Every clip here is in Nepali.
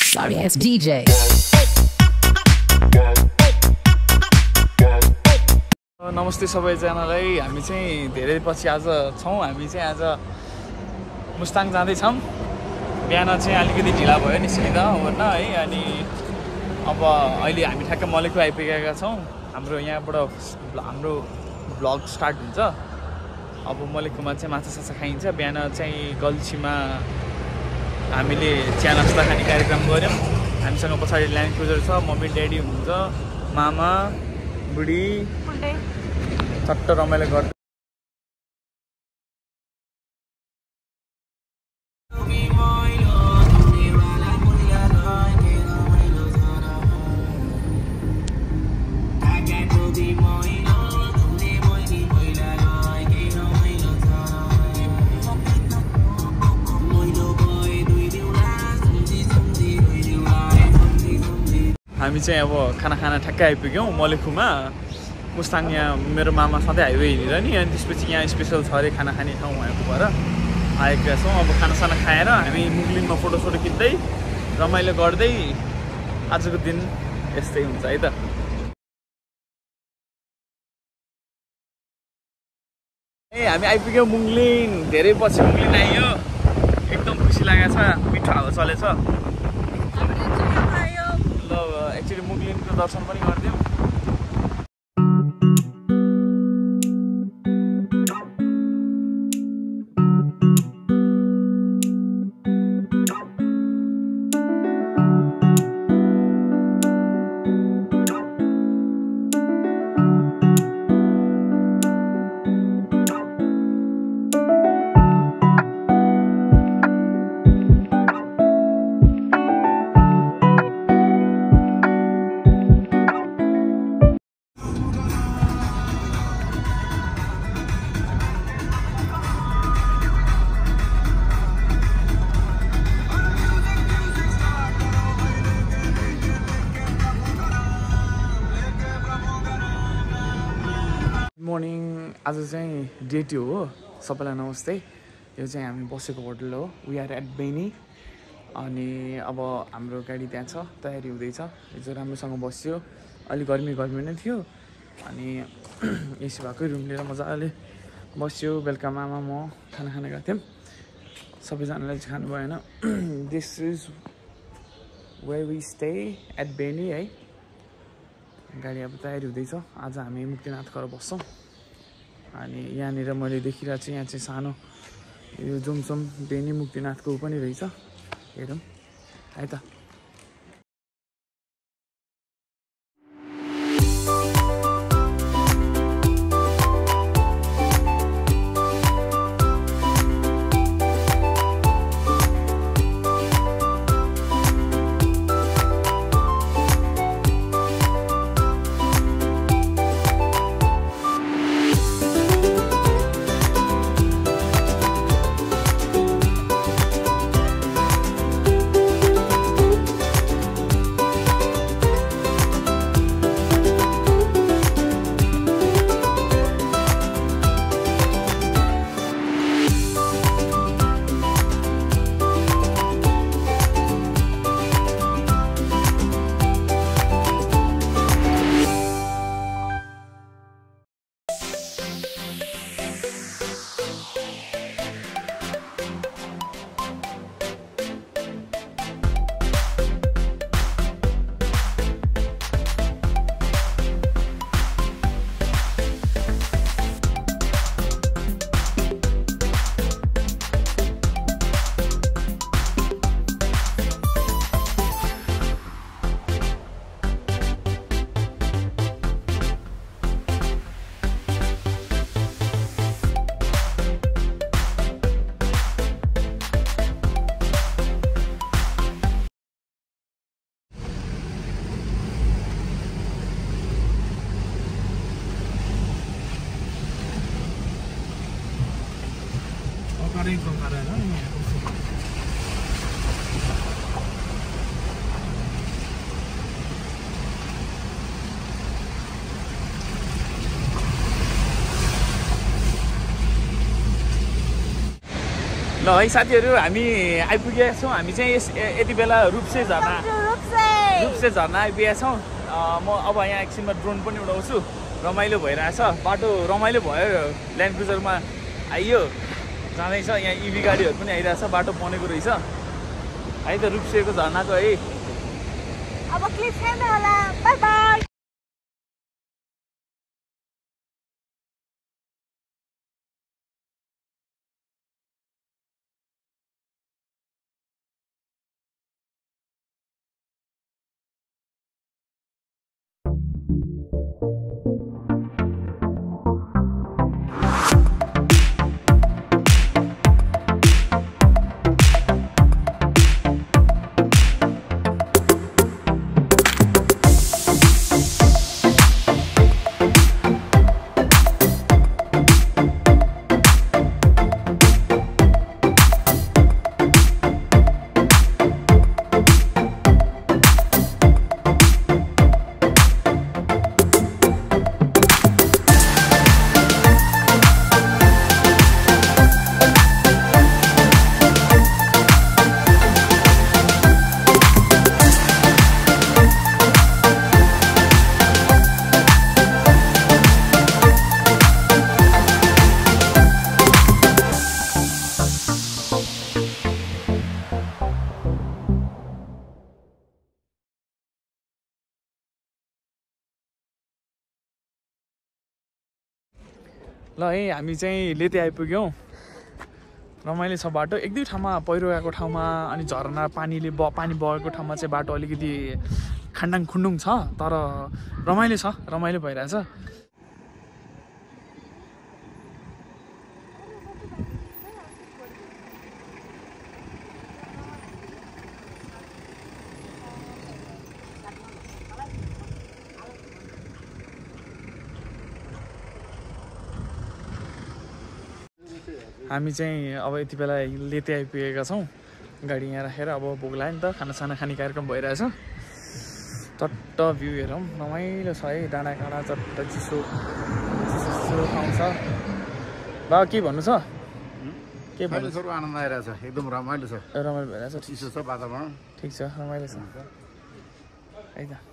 Sorry ass DJ. नमस्ते सबैजनालाई हामी चाहिँ धेरै पछि आज छौं हामी चाहिँ आज मुस्ताङ जाँदै छौं बिहान चाहिँ अलिकति ढिला भयो निस्किँदा ओर्न है अनि अब अहिले हामी ठ्याक्क मलेखु आइपुगेका छौं हाम्रो यहाँबाट हाम्रो भ्लग स्टार्ट हुन्छ अब मलेखुमा चाहिँ माछा साछा खाइन्छ बिहान चाहिँ गल्छीमा हामीले चिया नास्ता खाने कार्यक्रम गर्यौं हामीसँग पछाडी ल्यान्ड क्रुजर छ मम्मी ड्याडी हुनुहुन्छ मामा बुढी चट्ट रमाइलो गर्छ हामी चाहिँ अब खाना ठ्याक्कै आइपुग्यौं मलेखुमा मुस्ताङ यहाँ मेरो मामा सधैँ हाइवे हिँडेर नि अनि त्यसपछि यहाँ स्पेसल छ अरे खाना खाने ठाउँ उहाँको भएर आएका छौँ अब खानासाना खाएर हामी मुगलिनमा फोटोसोटो खिच्दै रमाइलो गर्दै आजको दिन यस्तै हुन्छ है त ए हामी आइपुग्यौँ मुगलिन धेरै पछि मुगलिन आइयो एकदम खुसी लागेको छ मिठो हावा चलेछ ल एक्चुअली मुगलिनको दर्शन पनि गरिदिउँ मर्निङ आज चाहिँ डे 2 हो सबैलाई नमस्ते यो चाहिँ हामी बसेको होटल हो वी आर एट बेनी अनि अब हाम्रो गाडी त्यहाँ छ तयारी हुँदैछ हिजो राम्रोसँग बस्यो अलि गर्मी नै थियो अनि एसी भएकै रुम लिएर मजाले बस्यो बेलुका मामा म खाना गएको थियौँ सबैजनाले चाहिँ खानु भएन this is where we stay at Beni है गाडी अब तयारी हुँदैछ आज हामी मुक्तिनाथ गएर बस्छौँ अनि यहाँनिर मैले देखिरहेको छु यहाँ चाहिँ सानो यो जुमसुम बेनी मुक्तिनाथको पनि रहेछ हेरौँ है त ल है साथीहरू हामी आइपुगेका छौँ हामी चाहिँ यति बेला रूपसे झर्ना आइपुगेका छौँ म अब यहाँ एकछिनमा ड्रोन पनि उडाउँछु रमाइलो भइरहेछ बाटो रमाइलो भयो ल्यान्ड क्रुजरमा आइयो जाँदैछ यहाँ इभी गाडीहरू पनि आइरहेछ बाटो बनेको रहेछ है त रूपसेको झर्नाको है अब क्लिप खेल्नु होला बाइ बाइ ल है हामी चाहिँ लेते आइपुग्यौँ रमाइलो छ बाटो एक दुई ठाउँमा पहिरो गएको ठाउँमा अनि झरना पानी बगेको ठाउँमा चाहिँ बाटो अलिकति खान्डाङ खुन्डुङ छ तर रमाइलो छ रमाइलो भइरहेछ हामी चाहिँ अब यति बेला लेते आइपुगेका छौँ गाडी यहाँ राखेर अब भोक लाग्यो नि त खानासाना खाने कार्यक्रम भइरहेछ चट्ट भ्यू हेरौँ रमाइलो छ है डाँडा काँडा चट्ट चिसो आउँछ बा के भन्नु छ के भन्नु छ आनन्द आइरहेछ एकदम रमाइलो छ रमाइलो भइरहेछ चिसो छ वातावरण ठिक छ रमाइलो छ है त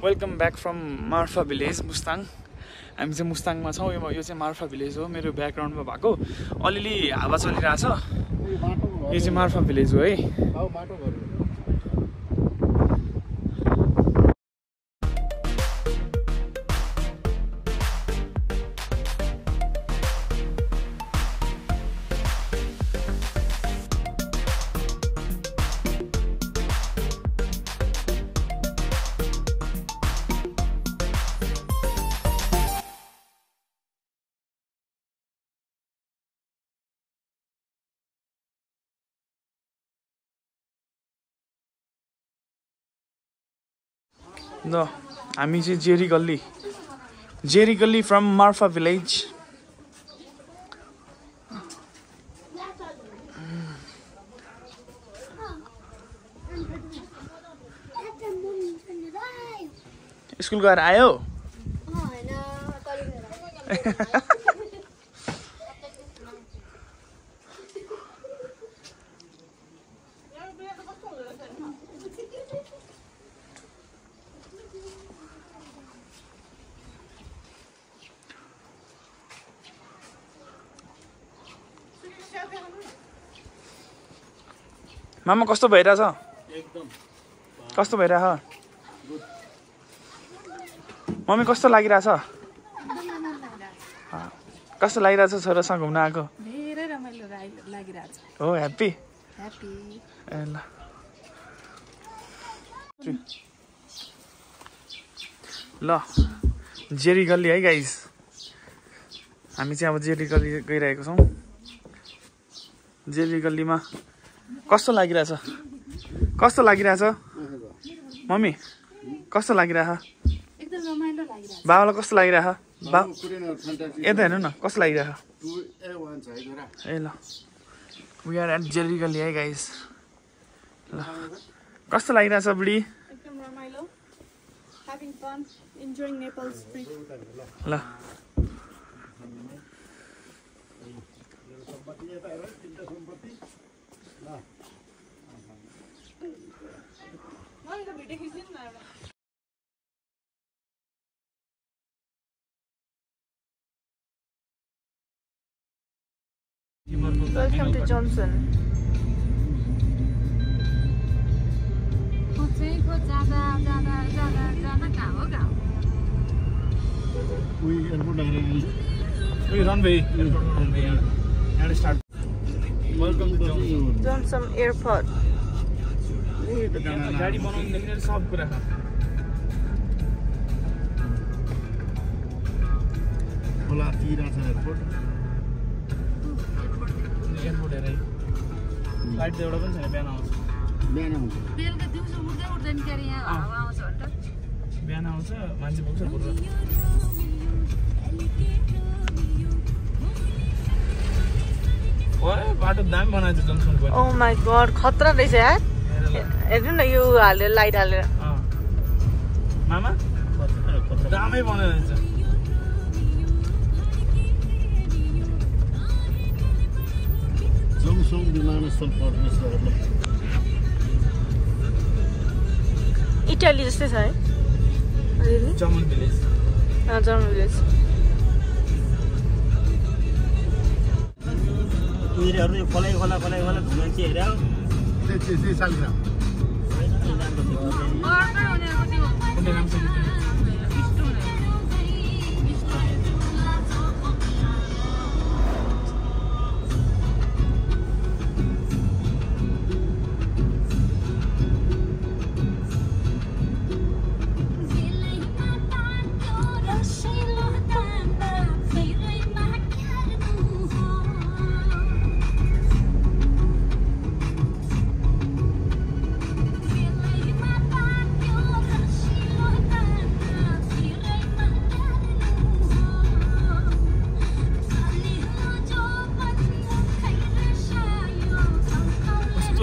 welcome back from Marpha village Mustang हामी चाहिँ मुस्ताङमा छौँ यो चाहिँ मार्फा भिलेज हो मेरो ब्याकग्राउन्डमा भएको अलिअलि हावा चलिरहेछ यो चाहिँ मार्फा भिलेज हो है ल हामी चाहिँ जेरी गल्ली फ्रम मार्फा भिलेज स्कुल गएर आयो मामा कस्तो भइरहेछ कस्तो भइरहेछ मम्मी कस्तो लागिरहेछ कस्तो लागिरहेछ छोरासँग घुम्न आएको धेरै रमाइलो लागिरहेछ हो ह्याप्पी ह्याप्पी ए ल ल जेरी गल्ली है गाइस हामी चाहिँ अब जेरी गल्ली गइरहेको छौँ जेरी गल्लीमा कस्तो लागिरहेछ मम्मी कस्तो लागिरहेछ एकदम रमाइलो लागिरहेछ बाबालाई कस्तो लागिरहेछ यता हेर्नु न कस्तो लागिरहेछ ए ल वी आर एट जेरी गल्ली है गाइस ल कस्तो लागिरहेछ बुढी एकदम रमाइलो having fun enjoying Nepal's street ल मैले त भिडियो खिच्दिन न एउटा Welcome to Johnson. Johnson Airport. गाडी बनाउनुदेखि सब कुरा एयरपोर्ट हेरे फ्लाइट त एउटा पनि छैन बिहान आउँछ बेलुका दिउँसो उठ्दै उठ्दैन के अरे यहाँ हावा आउँछ भनेर बिहान आउँछ मान्छे पुग्छ पुरा ओए बाटो दामी बनाएछ जन्सनको Oh my god, खतरा रहेछ यार हेर्नु न यो हालेर लाइट हालेर मामा दामै बनाएछ जोङसोङ विमानस्थल पर्ने सहरमा इटाली जस्तै छ है जर्मन भिलेज जर्मन भिलेज उनीहरू यो फलाइ खोला घुम्न चाहिँ हेऱ्यो त्यही सालिग्राम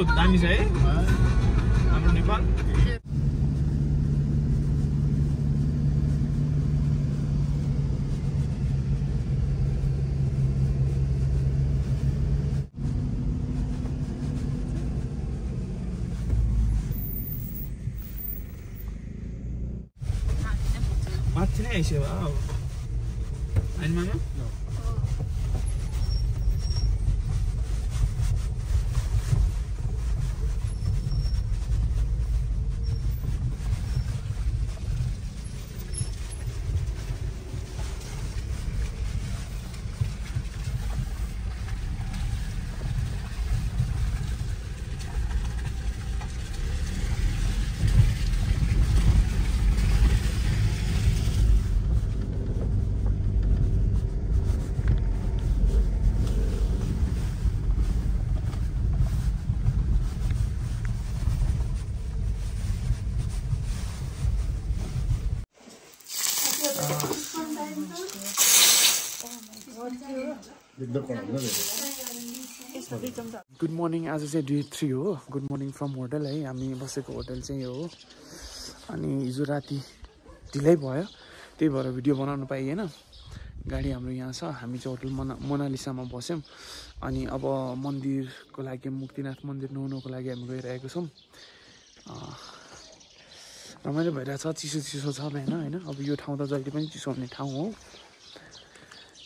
दामी छ है हाम्रो नेपाल माथि नै आइसक्यो होइन मामा गुड मर्निङ आज चाहिँ डे 3 हो गुड मर्निङ फ्रम होटल है हामी बसेको होटल चाहिँ यो हो अनि हिजो राति ढिलै भयो त्यही भएर भिडियो बनाउनु पाइएन गाडी हाम्रो यहाँ छ हामी चाहिँ होटल मोनालिसामा बस्यौँ अनि अब मन्दिरको लागि मुक्तिनाथ मन्दिर नुहाउनको लागि हामी गइरहेको छौँ रमाइलो भइरहेछ चिसो छ बिहान होइन अब यो ठाउँ त जहिले पनि चिसो हुने ठाउँ हो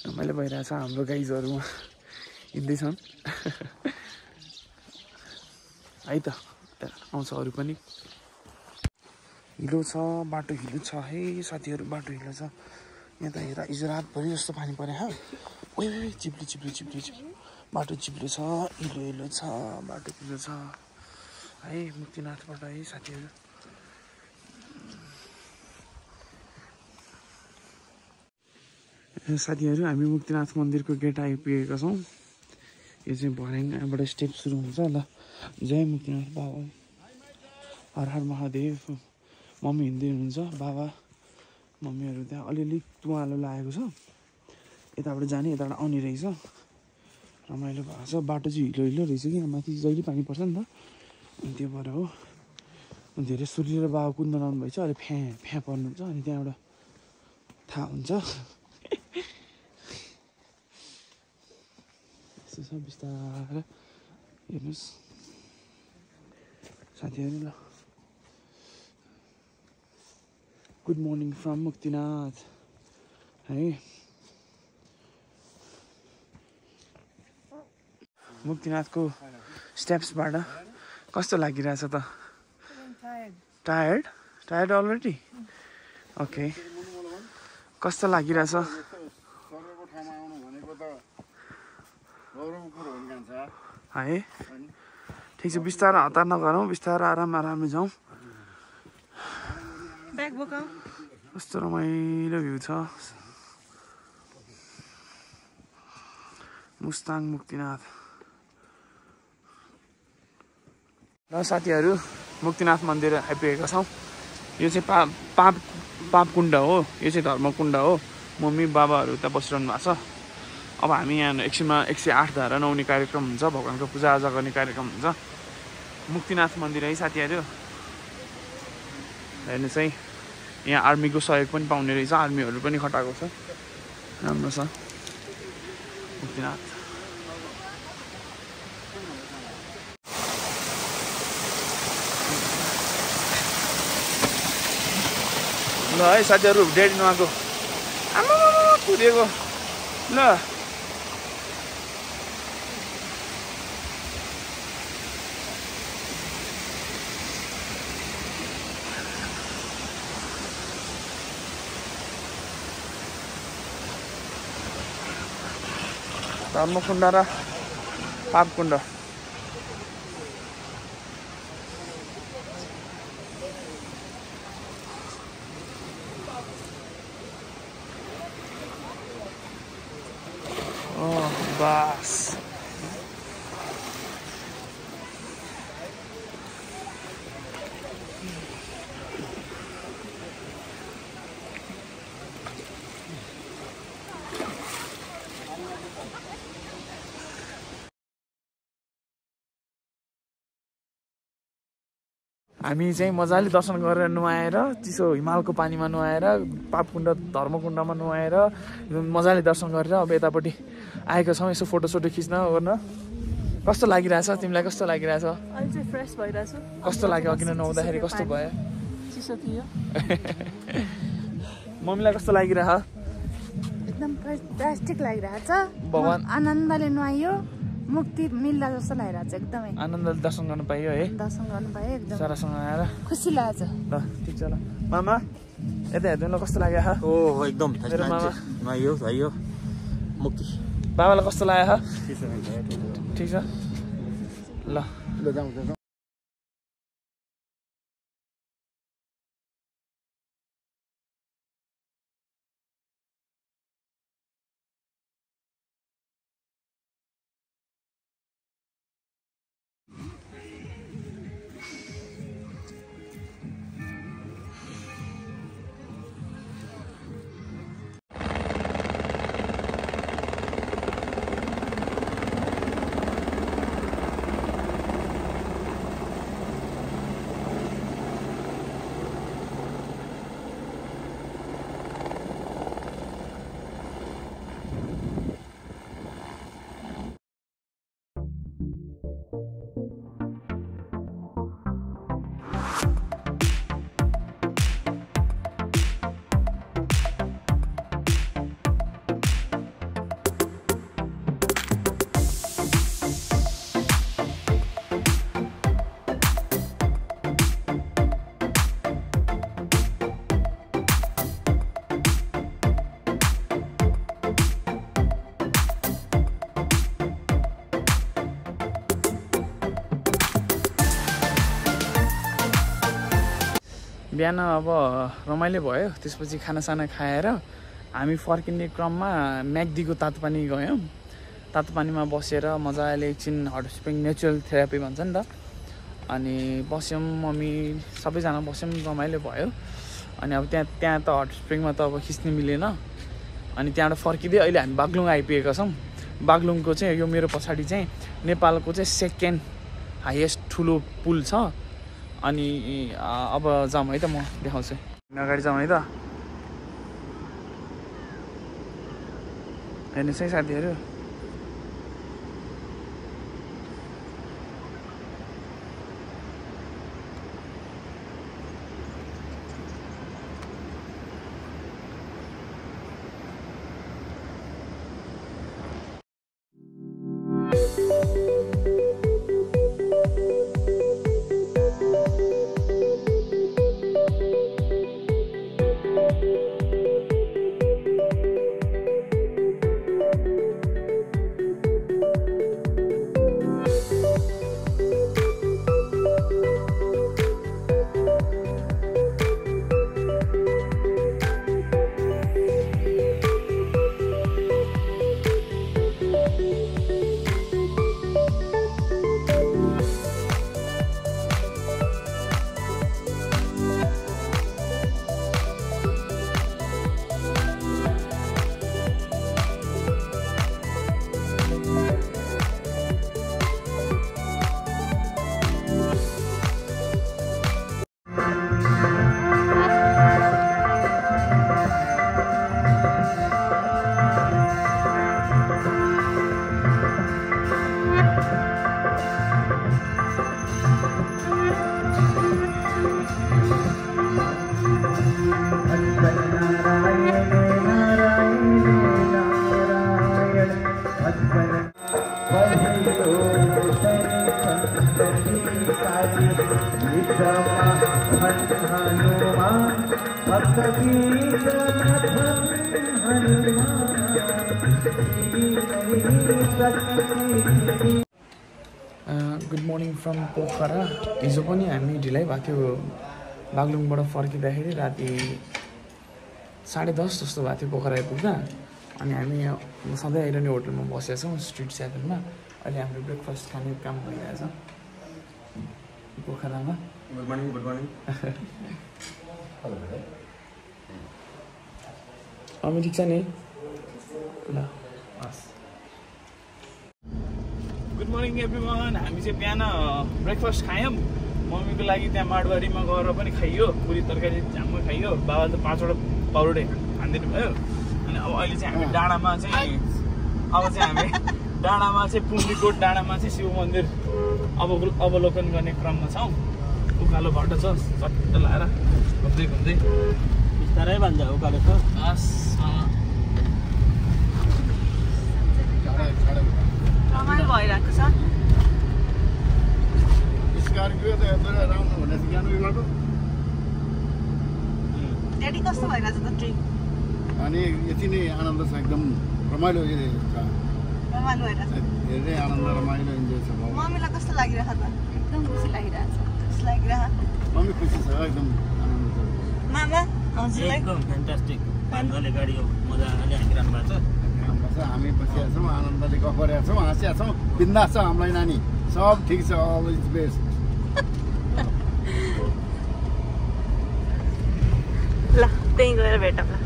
रमाइलो भइरहेछ हाम्रो गाइजहरू हिँड्दैछन् है त आउँछ अरू पनि हिलो छ बाटो हिलो छ है साथीहरू बाटो हिलो छ यहाँ त हेर हिजो रातभरि जस्तो पानी पर्यो हा ओइ चिप्लो चिप्लो चिप्लो चिप्लो बाटो चिप्लो छ हिलो हिलो छ बाटो हिलो छ है मुक्तिनाथबाट है साथीहरू साथीहरू हामी मुक्तिनाथ मन्दिरको गेट आइपुगेका छौँ यो चाहिँ भर्याङबाट स्टेप सुरु हुन्छ ल जय मुक्तिनाथ बाबा हर हर महादेव मम्मी हिँड्दै हुनुहुन्छ बाबा मम्मीहरू त्यहाँ अलिअलि तुवालो लागेको छ यताबाट जाने यताबाट आउने रहेछ रमाइलो भएको छ बाटो चाहिँ हिलो हिलो रहेछ कि माथि जहिले पानी पर्छ नि त अनि त्यो भएर हो धेरै सूर्य र बाबा कुद्न लाउनु भएछ अहिले फ्या पर्नुहुन्छ अनि त्यहाँबाट थाहा हुन्छ यस्तो छ बिस्तारै हेर्नुहोस् साथीहरू ल गुड मर्निङ फ्रम मुक्तिनाथ है मुक्तिनाथको स्टेप्सबाट कस्तो लागिरहेछ त टायर्ड अलरेडी ओके कस्तो लागिरहेछ है ठिक छ बिस्तारै हतार नगरौँ बिस्तारै आरामले जाउँ कस्तो रमाइलो भ्यू छ मुस्ताङ मुक्तिनाथ र साथीहरू मुक्तिनाथ मन्दिर आइपुगेका छौँ यो चाहिँ पापकुण्ड हो यो चाहिँ धर्मकुण्ड हो मम्मी बाबाहरू त्यहाँ बसिरहनु भएको छ अब हामी यहाँ एकछिनमा 108 धारा नुहाउने कार्यक्रम हुन्छ भगवानको पूजाआजा गर्ने कार्यक्रम हुन्छ मुक्तिनाथ मन्दिर है साथीहरू हेर्नुहोस् है यहाँ आर्मीको सहयोग पनि पाउने रहेछ आर्मीहरू पनि खटाएको छ राम्रो छ मुक्तिनाथ ल है साथीहरू डेढी नआएको आमा कुदेको ल धर्मकुण्ड र पापकुण्ड बस हामी चाहिँ मजाले दर्शन गरेर नुहाएर चिसो हिमालको पानीमा नुहाएर पापकुण्ड धर्मकुण्डमा नुहाएर मजाले दर्शन गरेर अब यतापट्टि आएका छौँ यसो फोटोसोटो खिच्न गर्न कस्तो लागिरहेछ तिमीलाई कस्तो लागिरहेछ अहिले चाहिँ फ्रेस भइरहेछ कस्तो लाग्यो अघि नुहाउँदाखेरि कस्तो भयो चिसो थियो मम्मीलाई कस्तो लागिरह एकदम प्लास्टिक लागिरहेछ भगवान आनन्दले नुहाइयो मुक्ति मिल्ला जस्तो लागिरहेछ एकदमै आनन्दले दर्शन गर्न पाइयो है दर्शन गर्नु पायो एकदम सारासँग आएर खुसी लाग्छ ल ठिक छ ल मामा यता हेर्नु ल कस्तो लाग्यो ओहो एकदम मेरो मामा नुहाइयो धुवाइयो मुक्ति बाबालाई कस्तो लाग्यो ठिक छ ल बिहान अब रमाइलो भयो। त्यसपछि खानासाना खाएर हामी फर्किने क्रममा म्याग्दीको तातोपानी गयौँ। तातोपानीमा बसेर मजाले एकछिन हट स्प्रिङ नेचुरल थेरापी भन्छ नि त, अनि बस्यौँ, मम्मी सबैजना बस्यौँ, रमाइलो भयो। अनि अब त्यहाँ त हट स्प्रिङमा त अब खिच्नु मिलेन। अनि त्यहाँबाट फर्किँदै अहिले हामी बागलुङ आइपुगेका छौँ। बागलुङको चाहिँ यो मेरो पछाडि चाहिँ नेपालको चाहिँ सेकेन्ड हाइएस्ट ठुलो पुल छ। अनि अब जाउँ है त, म देखाउँछु। अगाडि जाउँ है त। हेर्नुहोस् है साथीहरू, गुड मर्निङ फ्रम पोखरा। हिजो पनि हामी ढिलाइ भएको थियो बागलुङबाट फर्किँदाखेरि, राति 10:30 जस्तो भएको थियो पोखरा आइपुग्दा। अनि हामी यहाँ सधैँ आइरहने होटलमा बसेका छौँ, स्ट्रिट 7मा। अहिले हाम्रो ब्रेकफास्ट खाने काम भइरहेछ पोखरामा। Good morning. हामी ठिक छ नि ल। Good morning everyone. हामी चाहिँ बिहान ब्रेकफास्ट खायौँ। मम्मीको लागि त्यहाँ माडवारीमा गएर पनि खाइयो, पुरी तरकारी झ्याम्मै खाइयो। बाबा त 5वटा पाउडे खानिदिनु भयो। अनि अब अहिले चाहिँ हामी डाँडामा चाहिँ पुम्लीकोट डाँडामा चाहिँ शिव मन्दिर अवलोकन गर्ने क्रममा छौँ। उकालो बाटो छ, चट्ट लाएर घुम्दै बिस्तारै भन्छ उकालो छ। रमाइलो भइरहेको छ। स्कर्पियो त यत्रो राम्रो भनेछ ज्ञानवी बाटो। ड्याडी कस्तो भइरहेछ त ट्रिप? अनि यति नै आनन्द छ, एकदम रमाइलो छ, रमाइलो भइरहेछ। धेरै आनन्द रमाइलो इन्जोय छ। मम्मीलाई कस्तो लागिरहेछ त? एकदम खुसी लागिरहेछ। खुसी लागिरहेछ। मम्मी खुसी छ, एकदम आनन्द छ। मामा हजुरलाई? एकदम फ्यान्टास्टिक। पाँचले गाडी मजाले हाकिरहनु भएको छ। हामी बसिया छौँ, आनन्दले गफ गरेका छौँ, हाँसिया छौँ, बिन्दास छ हामीलाई नानी। सब ठिक छ, अल इज बेस्ट। ल त्यहीँ गएर भेटौँला।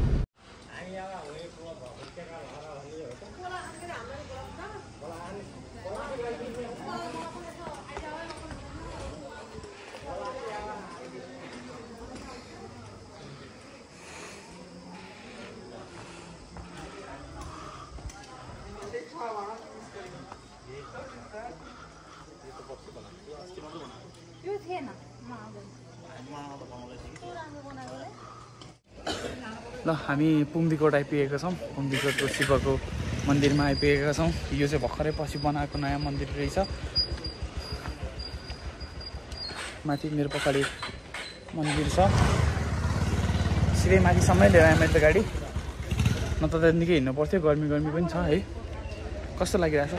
त्यो थिएन। ल हामी पुम्लीकोट आइपुगेका छौँ। पुम्लीकोटको शिवको मन्दिरमा आइपुगेका छौँ। यो चाहिँ भर्खरै पछि बनाएको नयाँ मन्दिर रहेछ। माथि मेरो पछाडि मन्दिर छ। सिधै माथिसम्मै लिएर आएँ मैले त गाडी, न त निकै हिँड्नु पर्थ्यो। गर्मी पनि छ है। कस्तो लागिरहेछ?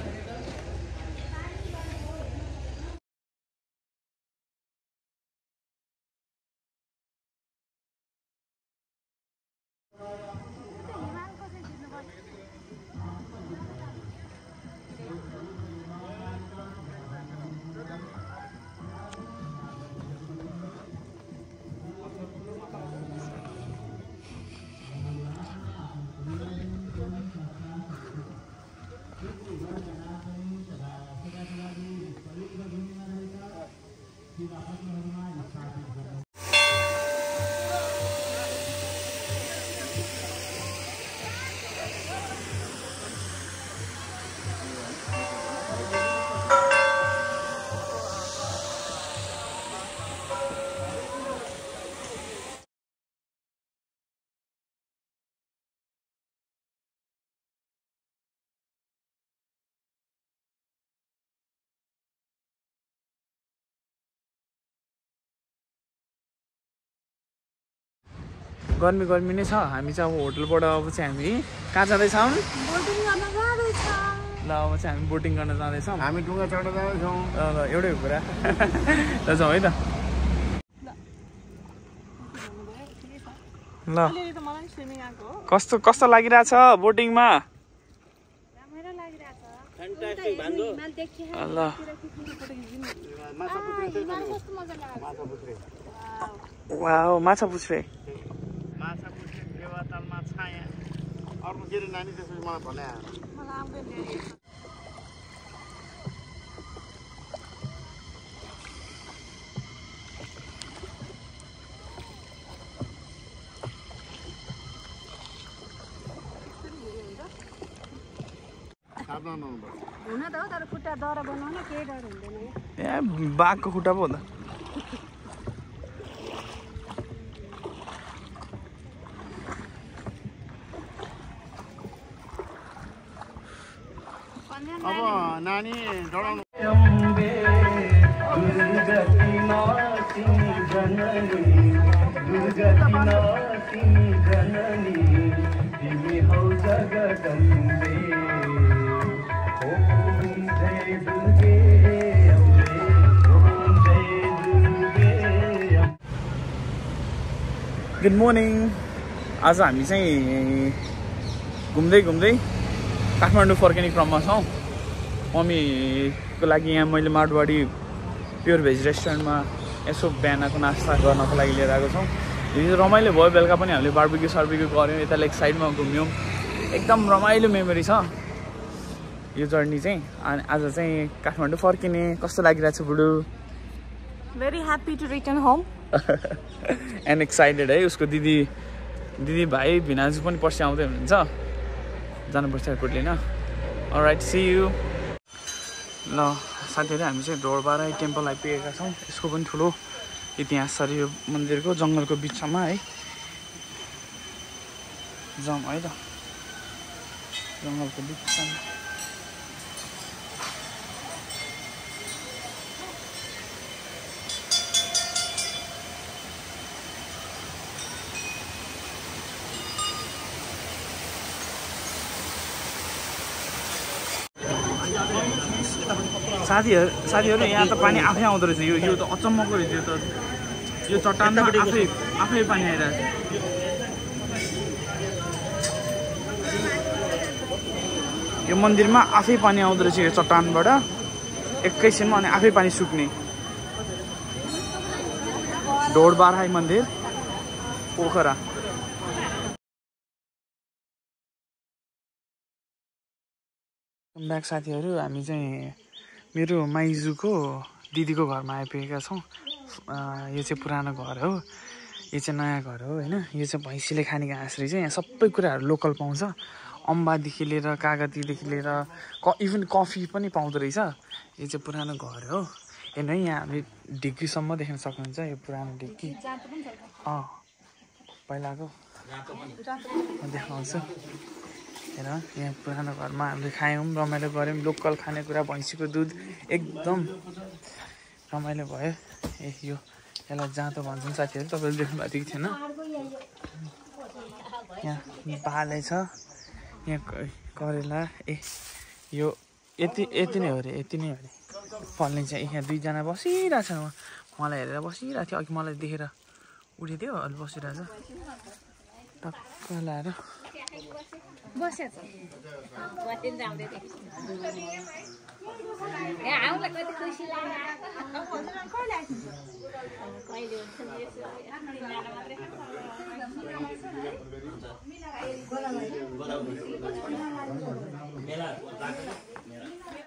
गर्मी गर्मी नै छ। हामी चाहिँ अब होटलबाट अब चाहिँ हामी कहाँ जाँदैछौँ? ल अब चाहिँ हामी बोटिङ गर्न जाँदैछौँ। हामी डुङ्गा चढ्न जाँदैछौँ। ल एउटै कुरा ल जाउँ है त। ल कस्तो लागिरहेछ बोटिङमा? ल वाउ माछा पुछ्रे फेवातालमा छाया अर्को के रे नानी त्यसपछि मलाई भने हुन त हो तर खुट्टा दरा बनाउन केही डर हुँदैन। ए बाघको खुट्टा पो हो त। अब नानी डराउनु गुड मर्निङ। आज हामी चाहिँ घुम्दै घुम्दै काठमाडौँ फर्किने क्रममा छौँ। मम्मीको लागि यहाँ मैले माडवाडी प्योर भेज रेस्टुरेन्टमा यसो बिहानको नास्ता गर्नको लागि लिएर आएको छौँ। हिजो रमाइलो भयो, बेलुका पनि हामीले बार्बिक्यू सार्बिक्यू गऱ्यौँ, यता लेक साइडमा घुम्यौँ। एकदम रमाइलो मेमोरी छ यो जर्नी चाहिँ। अनि आज चाहिँ काठमाडौँ फर्किने कस्तो लागिरहेको छ बुढु? Very happy to return home and excited है। उसको दिदी भाइ भिनाजु पनि पर्सि आउँदै हुनुहुन्छ, जानुपर्छ एयरपोर्ट लिन। Alright see you. ल साथीहरू हामी चाहिँ ढोरबाराई टेम्पल आइपुगेका छौँ। यसको पनि ठुलो इतिहास छ यो मन्दिरको, जङ्गलको बिचमा है। जाउँ है त, जङ्गलको बिचमा। साथीहरू यहाँ त पानी आफै आउँदो रहेछ। यो त अचम्मको रहेछ। यो चट्टानमा आफै पानी आइरहेछ। यो मन्दिरमा आफै पानी आउँदो रहेछ यो चट्टानबाट एकैछिनमा, अनि आफै पानी सुक्ने। ढोरबाराई मन्दिर पोखरा। ब्याक साथीहरू हामी चाहिँ मेरो माइजूको दिदीको घरमा आइपुगेका छौँ। यो चाहिँ पुरानो घर हो, यो चाहिँ नयाँ घर हो होइन। यो चाहिँ भैँसीले खाने घाँस रहेछ। यहाँ सबै कुराहरू लोकल पाउँछ, अम्बादेखि लिएर कागतीदेखि लिएर इभन कफी पनि पाउँदो रहेछ। यो चाहिँ पुरानो घर हो हेर्नु है। यहाँ हामी ढिक्कीसम्म देख्न सक्नुहुन्छ, यो पुरानो ढिक्की पहिलाको देखाउँछु। हेर यहाँ पुरानो घरमा हामीले खायौँ, रमाइलो गऱ्यौँ। लोकल खानेकुरा, भैँसीको दुध एकदम रमाइलो भयो। यसलाई जाँतो भन्छन् साथीहरू, तपाईँले देख्नु भएको थियो कि थिएन? यहाँ बाले छ, यहाँ करेला। यो यति नै हो अरे, यति नै हो अरे फल्ने चाहिँ। यहाँ दुईजना बसिरहेछ, मलाई हेरेर बसिरहेको थियो। अघि मलाई देखेर उठिदियो, अहिले बसिरहेछ टक्क लाएर।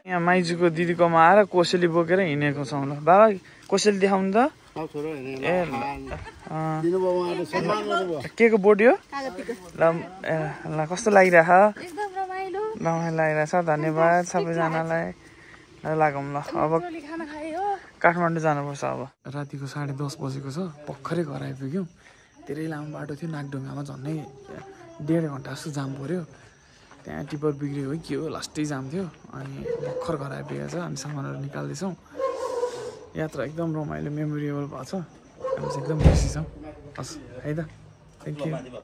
यहाँ माइजूको दिदीकोमा आएर कोसेली बोकेर हिँडेको छौँ। ल बाबा कोसेली देखाउनु त। ए के को बोट यो? ल कस्तो लागिरहेछ? रमाइलो लागिरहेछ। धन्यवाद सबैजनालाई। लागौँ ल, अब काठमाडौँ जानुपर्छ। अब रातिको 10:30 बजेको छ, भर्खरै घर आइपुग्यौँ। धेरै लामो बाटो थियो, नागढुङ्गामा झन्डै 1.5 घन्टा जस्तो जाम पऱ्यो। त्यहाँ टिपर बिग्रियो है के हो, लास्टै जाम थियो। अनि भर्खर घर आइपुगेको छ, हामी सामानहरू निकाल्दैछौँ। यात्रा एकदम रमाइलो मेमोरेबल भएको छ। हामी चाहिँ एकदम खुसी छौँ। हस् है त। थ्याङ्क ल यू बाजे भयो